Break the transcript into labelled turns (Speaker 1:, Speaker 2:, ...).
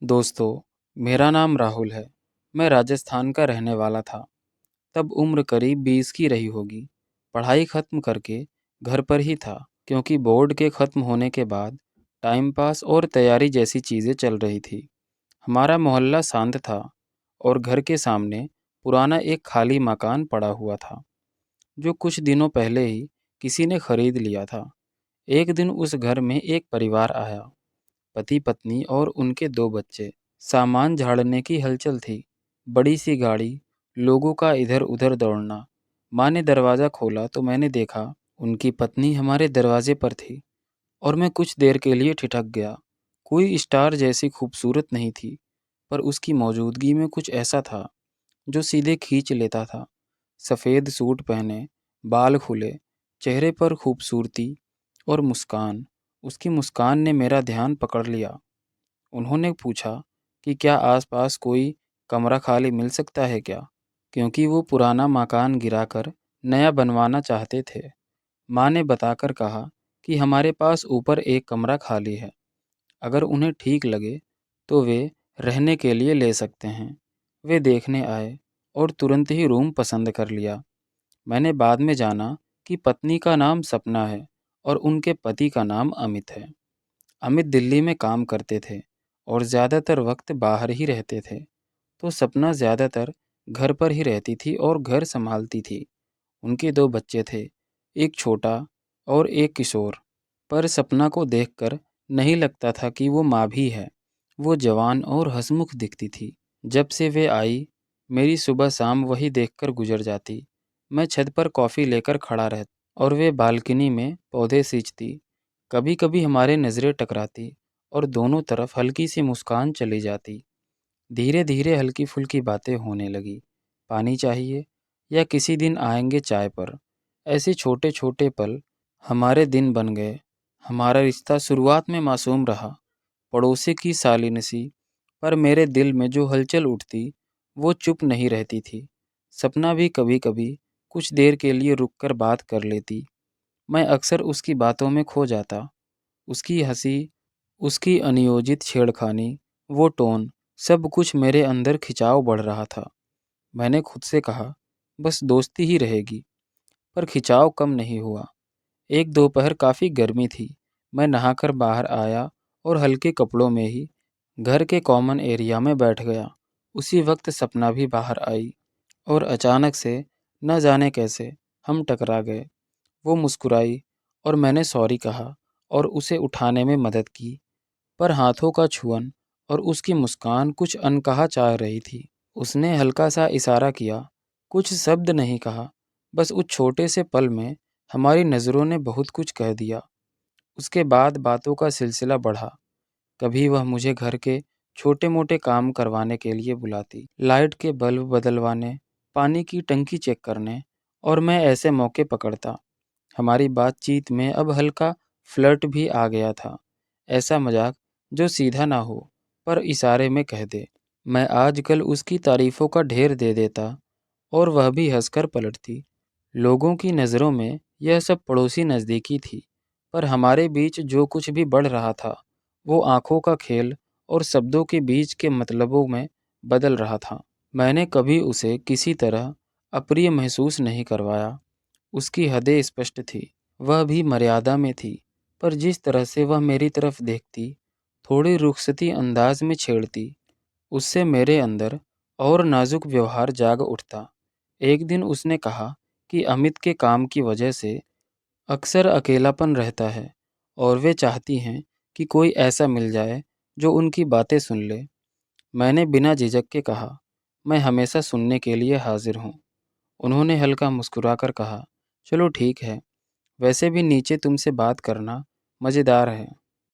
Speaker 1: दोस्तों, मेरा नाम राहुल है। मैं राजस्थान का रहने वाला था। तब उम्र करीब 20 की रही होगी। पढ़ाई खत्म करके घर पर ही था, क्योंकि बोर्ड के खत्म होने के बाद टाइम पास और तैयारी जैसी चीज़ें चल रही थी। हमारा मोहल्ला शांत था और घर के सामने पुराना एक खाली मकान पड़ा हुआ था, जो कुछ दिनों पहले ही किसी ने खरीद लिया था। एक दिन उस घर में एक परिवार आया, पति पत्नी और उनके 2 बच्चे। सामान झाड़ने की हलचल थी। बड़ी सी गाड़ी, लोगों का इधर उधर दौड़ना। माँ ने दरवाज़ा खोला तो मैंने देखा उनकी पत्नी हमारे दरवाजे पर थी, और मैं कुछ देर के लिए ठिठक गया। कोई स्टार जैसी खूबसूरत नहीं थी, पर उसकी मौजूदगी में कुछ ऐसा था जो सीधे खींच लेता था। सफ़ेद सूट पहने, बाल खुले, चेहरे पर खूबसूरती और मुस्कान। उसकी मुस्कान ने मेरा ध्यान पकड़ लिया। उन्होंने पूछा कि क्या आसपास कोई कमरा खाली मिल सकता है क्या, क्योंकि वो पुराना मकान गिराकर नया बनवाना चाहते थे। माँ ने बताकर कहा कि हमारे पास ऊपर एक कमरा खाली है, अगर उन्हें ठीक लगे तो वे रहने के लिए ले सकते हैं। वे देखने आए और तुरंत ही रूम पसंद कर लिया। मैंने बाद में जाना कि पत्नी का नाम सपना है और उनके पति का नाम अमित है। अमित दिल्ली में काम करते थे और ज़्यादातर वक्त बाहर ही रहते थे, तो सपना ज़्यादातर घर पर ही रहती थी और घर संभालती थी। उनके 2 बच्चे थे, एक छोटा और एक किशोर। पर सपना को देखकर नहीं लगता था कि वो माँ भी है। वो जवान और हंसमुख दिखती थी। जब से वे आई, मेरी सुबह शाम वही देखकर गुजर जाती। मैं छत पर कॉफ़ी लेकर खड़ा रहता और वे बालकनी में पौधे सींचती। कभी कभी हमारे नज़रें टकराती और दोनों तरफ हल्की सी मुस्कान चली जाती। धीरे धीरे हल्की फुल्की बातें होने लगी। पानी चाहिए या किसी दिन आएंगे चाय पर। ऐसे छोटे छोटे पल हमारे दिन बन गए। हमारा रिश्ता शुरुआत में मासूम रहा, पड़ोसी की सालिन सी, पर मेरे दिल में जो हलचल उठती वो चुप नहीं रहती थी। सपना भी कभी कभी कुछ देर के लिए रुककर बात कर लेती। मैं अक्सर उसकी बातों में खो जाता। उसकी हंसी, उसकी अनियोजित छेड़खानी, वो टोन, सब कुछ मेरे अंदर खिंचाव बढ़ रहा था। मैंने खुद से कहा, बस दोस्ती ही रहेगी, पर खिंचाव कम नहीं हुआ। एक दोपहर काफ़ी गर्मी थी। मैं नहाकर बाहर आया और हल्के कपड़ों में ही घर के कॉमन एरिया में बैठ गया। उसी वक्त सपना भी बाहर आई और अचानक से न जाने कैसे हम टकरा गए। वो मुस्कुराई और मैंने सॉरी कहा और उसे उठाने में मदद की, पर हाथों का छुअन और उसकी मुस्कान कुछ अनकहा चाह रही थी। उसने हल्का सा इशारा किया, कुछ शब्द नहीं कहा, बस उस छोटे से पल में हमारी नज़रों ने बहुत कुछ कह दिया। उसके बाद बातों का सिलसिला बढ़ा। कभी वह मुझे घर के छोटे मोटे काम करवाने के लिए बुलाती, लाइट के बल्ब बदलवाने, पानी की टंकी चेक करने, और मैं ऐसे मौके पकड़ता। हमारी बातचीत में अब हल्का फ्लर्ट भी आ गया था। ऐसा मजाक जो सीधा ना हो, पर इशारे में कह दे। मैं आजकल उसकी तारीफ़ों का ढेर दे देता और वह भी हंसकर पलटती। लोगों की नज़रों में यह सब पड़ोसी नज़दीकी थी, पर हमारे बीच जो कुछ भी बढ़ रहा था वो आंखों का खेल और शब्दों के बीच के मतलबों में बदल रहा था। मैंने कभी उसे किसी तरह अप्रिय महसूस नहीं करवाया। उसकी हदें स्पष्ट थी, वह भी मर्यादा में थी, पर जिस तरह से वह मेरी तरफ देखती, थोड़ी रुखसती अंदाज में छेड़ती, उससे मेरे अंदर और नाजुक व्यवहार जाग उठता। एक दिन उसने कहा कि अमित के काम की वजह से अक्सर अकेलापन रहता है और वे चाहती हैं कि कोई ऐसा मिल जाए जो उनकी बातें सुन ले। मैंने बिना झिझक के कहा, मैं हमेशा सुनने के लिए हाजिर हूँ। उन्होंने हल्का मुस्कुराकर कहा, चलो ठीक है, वैसे भी नीचे तुमसे बात करना मज़ेदार है।